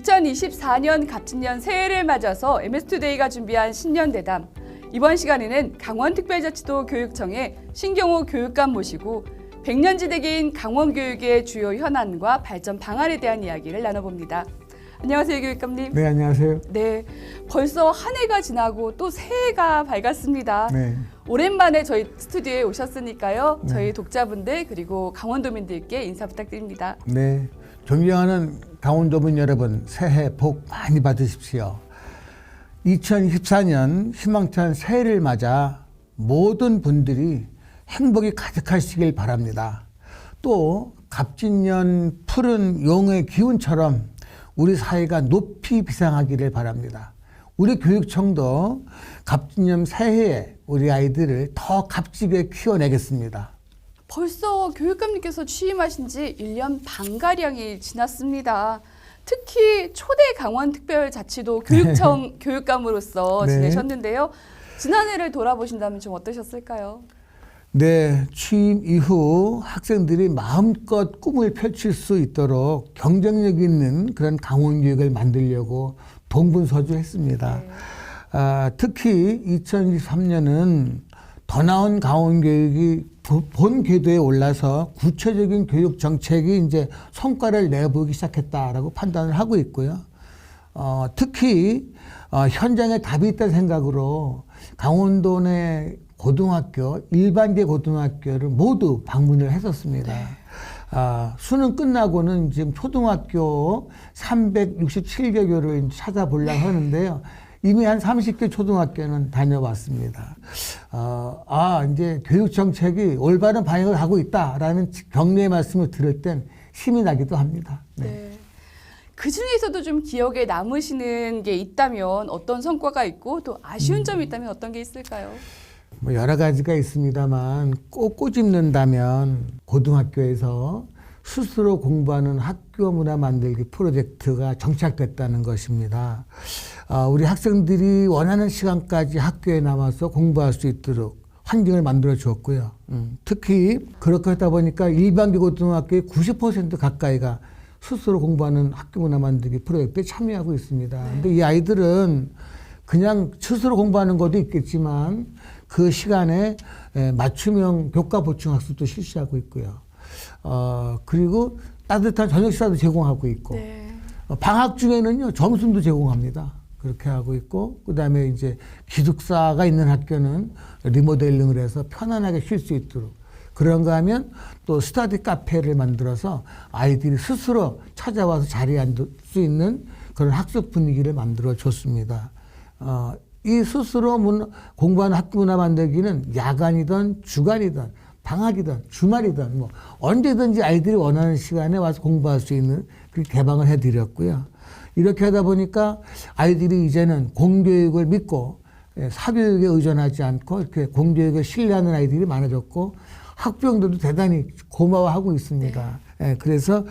2024년 갑진년 새해를 맞아서 MS투데이가 준비한 신년대담. 이번 시간에는 강원특별자치도 교육청의 신경호 교육감 모시고 100년지대계인 강원교육의 주요 현안과 발전 방안에 대한 이야기를 나눠봅니다. 안녕하세요, 교육감님. 네, 안녕하세요. 네, 벌써 한 해가 지나고 또 새해가 밝았습니다. 네. 오랜만에 저희 스튜디오에 오셨으니까요. 네. 저희 독자분들 그리고 강원도민들께 인사 부탁드립니다. 네, 존경하는 강원도민 여러분, 새해 복 많이 받으십시오. 2024년 희망찬 새해를 맞아 모든 분들이 행복이 가득하시길 바랍니다. 또 갑진년 푸른 용의 기운처럼 우리 사회가 높이 비상하기를 바랍니다. 우리 교육청도 갑진년 새해에 우리 아이들을 더 값지게 키워내겠습니다. 벌써 교육감님께서 취임하신 지 1년 반가량이 지났습니다. 특히 초대 강원특별자치도 교육청 교육감으로서 네. 지내셨는데요. 지난해를 돌아보신다면 좀 어떠셨을까요? 네, 취임 이후 학생들이 마음껏 꿈을 펼칠 수 있도록 경쟁력 있는 그런 강원교육을 만들려고 동분서주했습니다. 네. 특히 2023년은 더 나은 강원교육이 본 궤도에 올라서 구체적인 교육 정책이 이제 성과를 내보이기 시작했다라고 판단을 하고 있고요. 특히 현장에 답이 있다는 생각으로 강원도 내 고등학교, 일반계 고등학교를 모두 방문을 했었습니다. 수능 끝나고는 지금 초등학교 367개 교를 찾아보려고 하는데요. 이미 한 30개 초등학교는 다녀왔습니다. 이제 교육 정책이 올바른 방향을 가고 있다라는 격려의 말씀을 들을 땐 힘이 나기도 합니다. 네. 네. 그 중에서도 좀 기억에 남으시는 게 있다면 어떤 성과가 있고 또 아쉬운 점이 있다면 어떤 게 있을까요? 뭐 여러 가지가 있습니다만 꼭 꼬집는다면 고등학교에서 스스로 공부하는 학교 문화 만들기 프로젝트가 정착됐다는 것입니다. 우리 학생들이 원하는 시간까지 학교에 남아서 공부할 수 있도록 환경을 만들어 주었고요. 특히 그렇게 하다 보니까 일반계 고등학교의 90% 가까이가 스스로 공부하는 학교 문화 만들기 프로젝트에 참여하고 있습니다. 근데 이 아이들은 그냥 스스로 공부하는 것도 있겠지만 그 시간에 맞춤형 교과 보충 학습도 실시하고 있고요. 그리고 따뜻한 저녁 식사도 제공하고 있고, 네. 방학 중에는요, 점심도 제공합니다. 그렇게 하고 있고, 그 다음에 이제 기숙사가 있는 학교는 리모델링을 해서 편안하게 쉴 수 있도록. 그런가 하면 또 스터디 카페를 만들어서 아이들이 스스로 찾아와서 자리에 앉을 수 있는 그런 학습 분위기를 만들어 줬습니다. 이 스스로 공부하는 학교 문화 만들기는 야간이든 주간이든 방학이든 주말이든 뭐 언제든지 아이들이 원하는 시간에 와서 공부할 수 있는 그 개방을 해드렸고요. 이렇게 하다 보니까 아이들이 이제는 공교육을 믿고 사교육에 의존하지 않고 이렇게 공교육을 신뢰하는 아이들이 많아졌고 학부형들도 대단히 고마워하고 있습니다. 네. 그래서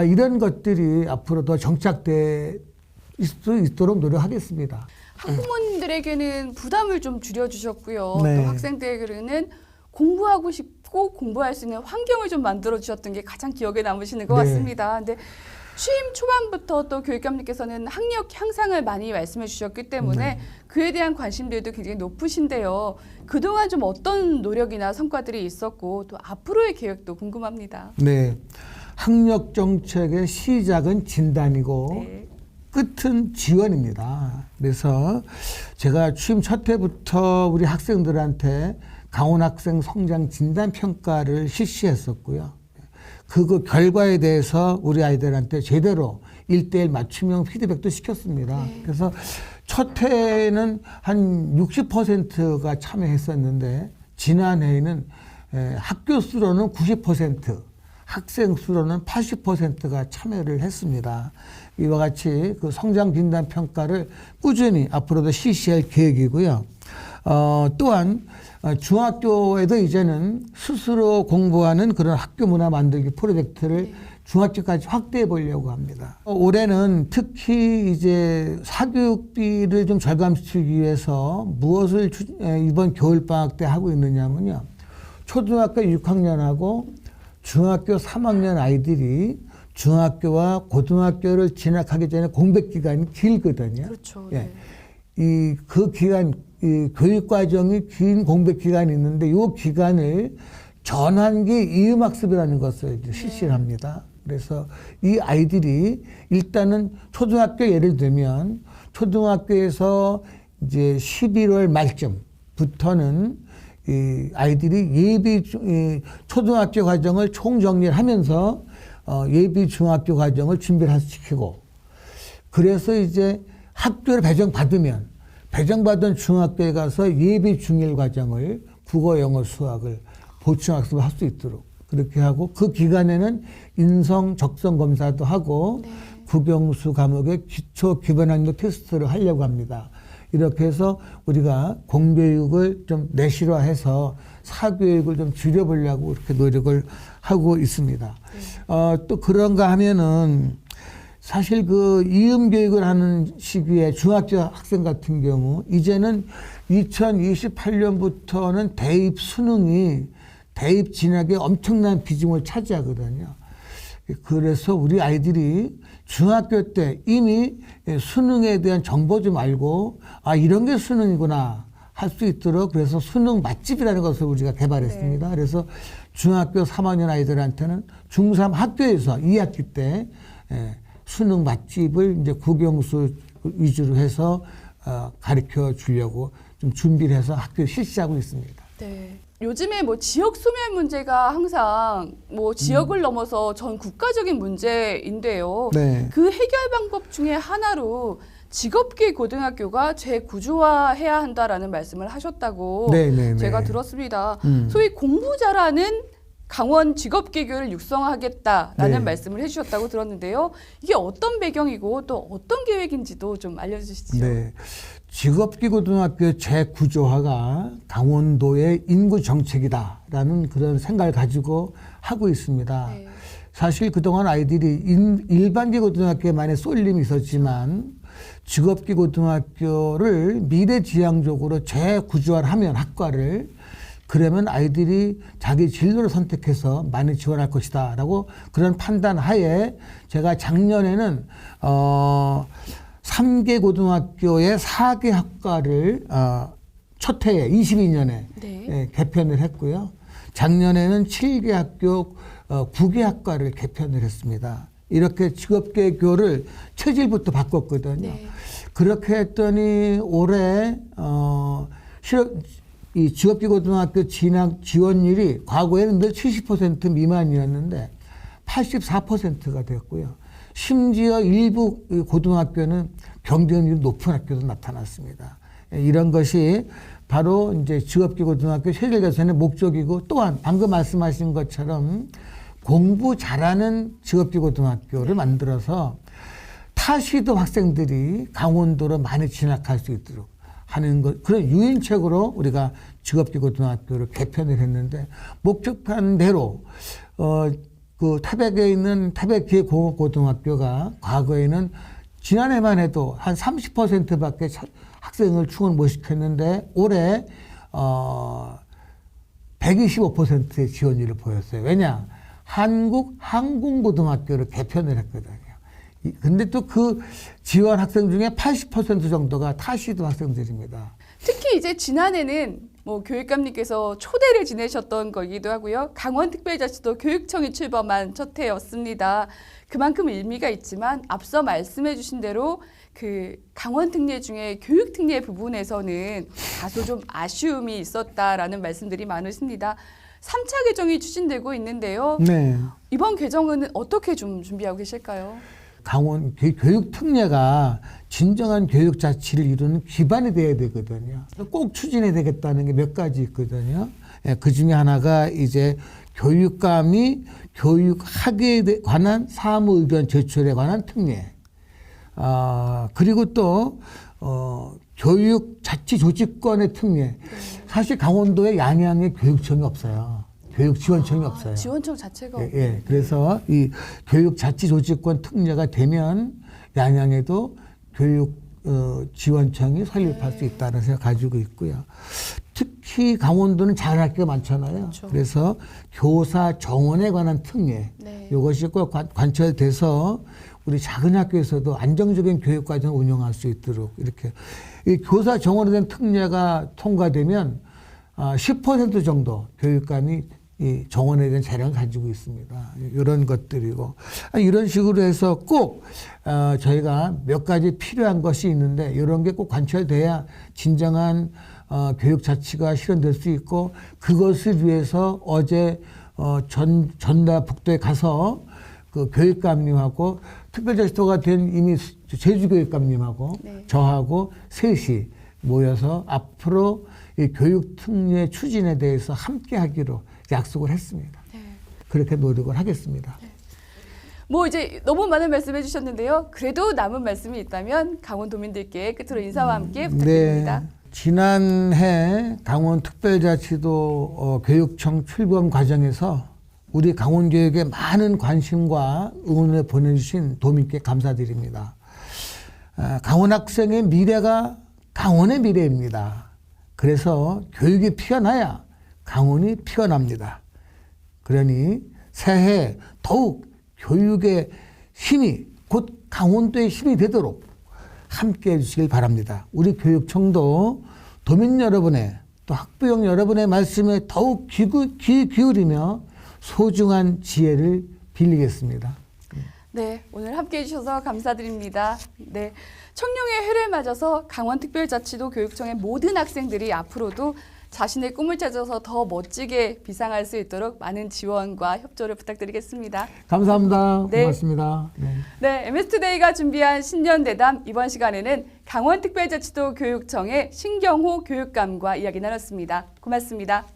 이런 것들이 앞으로 더 정착될 수 있도록 노력하겠습니다. 학부모님들에게는 부담을 좀 줄여주셨고요. 네. 또 학생들에게는 공부하고 싶고 공부할 수 있는 환경을 좀 만들어주셨던 게 가장 기억에 남으시는 것 네. 같습니다. 근데 취임 초반부터 또 교육감님께서는 학력 향상을 많이 말씀해 주셨기 때문에 그에 대한 관심들도 굉장히 높으신데요. 그동안 좀 어떤 노력이나 성과들이 있었고 또 앞으로의 계획도 궁금합니다. 네, 학력 정책의 시작은 진단이고 네. 끝은 지원입니다. 그래서 제가 취임 첫 해부터 우리 학생들한테 강원 학생 성장 진단 평가를 실시했었고요. 그 결과에 대해서 우리 아이들한테 제대로 1:1 맞춤형 피드백도 시켰습니다. 네. 그래서 첫 해에는 한 60%가 참여했었는데 지난해에는 학교 수로는 90%, 학생 수로는 80%가 참여를 했습니다. 이와 같이 그 성장 진단 평가를 꾸준히 앞으로도 실시할 계획이고요. 또한 중학교에도 이제는 스스로 공부하는 그런 학교 문화 만들기 프로젝트를 중학교까지 확대해 보려고 합니다. 올해는 특히 이제 사교육비를 좀 절감시키기 위해서 무엇을 이번 겨울방학 때 하고 있느냐면요. 초등학교 6학년하고 중학교 3학년 아이들이 중학교와 고등학교를 진학하기 전에 공백 기간이 길거든요. 그렇죠. 예. 네. 그 기간, 이 교육 과정이 긴 공백 기간이 있는데 이 기간을 전환기 이음학습이라는 것을 이제 실시를 합니다. 그래서 이 아이들이 일단은 초등학교 예를 들면 초등학교에서 이제 11월 말쯤부터는 이 아이들이 초등학교 과정을 총정리를 하면서 예비 중학교 과정을 준비를 시키고, 그래서 이제 학교를 배정받은 중학교에 가서 예비 중일 과정을 국어, 영어, 수학을 보충학습을 할 수 있도록 그렇게 하고, 그 기간에는 인성 적성 검사도 하고 네. 국영수 과목의 기초 기본 학력 테스트를 하려고 합니다. 이렇게 해서 우리가 공교육을 좀 내실화해서 사교육을 좀 줄여보려고 이렇게 노력을 하고 있습니다. 또 그런가 하면은 사실 그 이음 교육을 하는 시기에 중학교 학생 같은 경우 이제는 2028년부터는 대입 수능이 대입 진학에 엄청난 비중을 차지하거든요. 그래서 우리 아이들이 중학교 때 이미 수능에 대한 정보 좀 알고, 아, 이런 게 수능이구나 할 수 있도록, 그래서 수능 맛집이라는 것을 우리가 개발했습니다. 네. 그래서 중학교 3학년 아이들한테는 중3 학교에서 2학기 때 수능 맛집을 이제 국영수 위주로 해서 가르쳐 주려고 좀 준비를 해서 학교에 실시하고 있습니다. 네. 요즘에 뭐 지역 소멸 문제가 항상 뭐 지역을 넘어서 전 국가적인 문제인데요. 네. 그 해결 방법 중에 하나로 직업기 고등학교가 재구조화해야 한다라는 말씀을 하셨다고 네. 제가 들었습니다. 소위 공부 잘하는 강원 직업기교를 육성하겠다라는 네. 말씀을 해주셨다고 들었는데요. 이게 어떤 배경이고 또 어떤 계획인지도 좀 알려주시죠. 네. 직업기고등학교 재구조화가 강원도의 인구 정책이다라는 그런 생각을 가지고 하고 있습니다. 네. 사실 그동안 아이들이 일반기 고등학교에 많이 쏠림이 있었지만 직업기고등학교를 미래지향적으로 재구조화를 하면 학과를, 그러면 아이들이 자기 진로를 선택해서 많이 지원할 것이다 라고 그런 판단 하에 제가 작년에는 3개 고등학교의 4개 학과를 첫 해에 22년에 네. 개편을 했고요. 작년에는 7개 학교 9개 학과를 개편을 했습니다. 이렇게 직업계교를 체질부터 바꿨거든요. 네. 그렇게 했더니 올해 이 직업기고등학교 진학 지원율이 과거에는 늘 70% 미만이었는데 84%가 됐고요. 심지어 일부 고등학교는 경쟁률이 높은 학교도 나타났습니다. 이런 것이 바로 이제 직업기고등학교 체질 개선의 목적이고, 또한 방금 말씀하신 것처럼 공부 잘하는 직업기고등학교를 만들어서 타시도 학생들이 강원도로 많이 진학할 수 있도록 하는 것, 그런 유인책으로 우리가 직업기고등학교를 개편을 했는데, 목적한 대로 그 태백에 있는 태백기계공업고등학교가 과거에는 지난해만 해도 한 30%밖에 학생을 충원 못 시켰는데 올해 125%의 지원율을 보였어요. 왜냐? 한국 항공고등학교를 개편을 했거든요. 근데 또 그 지원 학생 중에 80% 정도가 타시도 학생들입니다. 특히 이제 지난해는 뭐 교육감님께서 초대를 지내셨던 거기도 하고요. 강원특별자치도 교육청이 출범한 첫 해였습니다. 그만큼 의미가 있지만 앞서 말씀해 주신 대로 그 강원특례 중에 교육특례 부분에서는 다소 좀 아쉬움이 있었다라는 말씀들이 많으십니다. 3차 개정이 추진되고 있는데요. 네. 이번 개정은 어떻게 좀 준비하고 계실까요? 강원 교육특례가 진정한 교육자치를 이루는 기반이 돼야 되거든요. 꼭 추진해야 되겠다는 게 몇 가지 있거든요. 그 중에 하나가 이제 교육감이 교육학에 관한 사무 의견 제출에 관한 특례. 그리고 또 교육자치조직권의 특례. 사실 강원도에 양양에 교육청이 없어요. 교육지원청이 없어요. 지원청 자체가 예. 그래서 이 교육자치조직권 특례가 되면 양양에도 교육지원청이 설립할 수 있다는 생각 가지고 있고요. 특히 강원도는 작은 학교가 많잖아요. 그렇죠. 그래서 교사 정원에 관한 특례 네. 이것이 꼭 관철돼서 우리 작은 학교에서도 안정적인 교육 과정을 운영할 수 있도록 이렇게 이 교사 정원에 대한 특례가 통과되면 10% 정도 교육감이 이 정원에 대한 재량을 가지고 있습니다. 이런 것들이고 이런 식으로 해서 꼭 저희가 몇 가지 필요한 것이 있는데 이런 게 꼭 관철돼야 진정한 교육 자치가 실현될 수 있고 그것을 위해서 어제 전라북도에 가서 그 교육감님하고 특별자치도가 된 이미 제주교육감님하고 네. 저하고 셋이 모여서 앞으로 이 교육 특례 추진에 대해서 함께 하기로 약속을 했습니다. 네. 그렇게 노력을 하겠습니다. 뭐 이제 너무 많은 말씀해 주셨는데요. 그래도 남은 말씀이 있다면 강원도민들께 끝으로 인사와 함께 부탁드립니다. 네. 지난해 강원특별자치도 교육청 출범 과정에서 우리 강원교육에 많은 관심과 응원을 보내주신 도민께 감사드립니다. 강원 학생의 미래가 강원의 미래입니다. 그래서 교육이 피어나야 강원이 피어납니다. 그러니 새해 더욱 교육의 힘이 곧 강원도의 힘이 되도록 함께 해주시길 바랍니다. 우리 교육청도 도민 여러분의 또 학부형 여러분의 말씀에 더욱 귀 기울이며 소중한 지혜를 빌리겠습니다. 네, 오늘 함께해 주셔서 감사드립니다. 네, 청룡의 해를 맞아서 강원특별자치도 교육청의 모든 학생들이 앞으로도 자신의 꿈을 찾아서 더 멋지게 비상할 수 있도록 많은 지원과 협조를 부탁드리겠습니다. 감사합니다. 네. 고맙습니다. 네. 네, MS투데이가 준비한 신년대담 이번 시간에는 강원특별자치도 교육청의 신경호 교육감과 이야기 나눴습니다. 고맙습니다.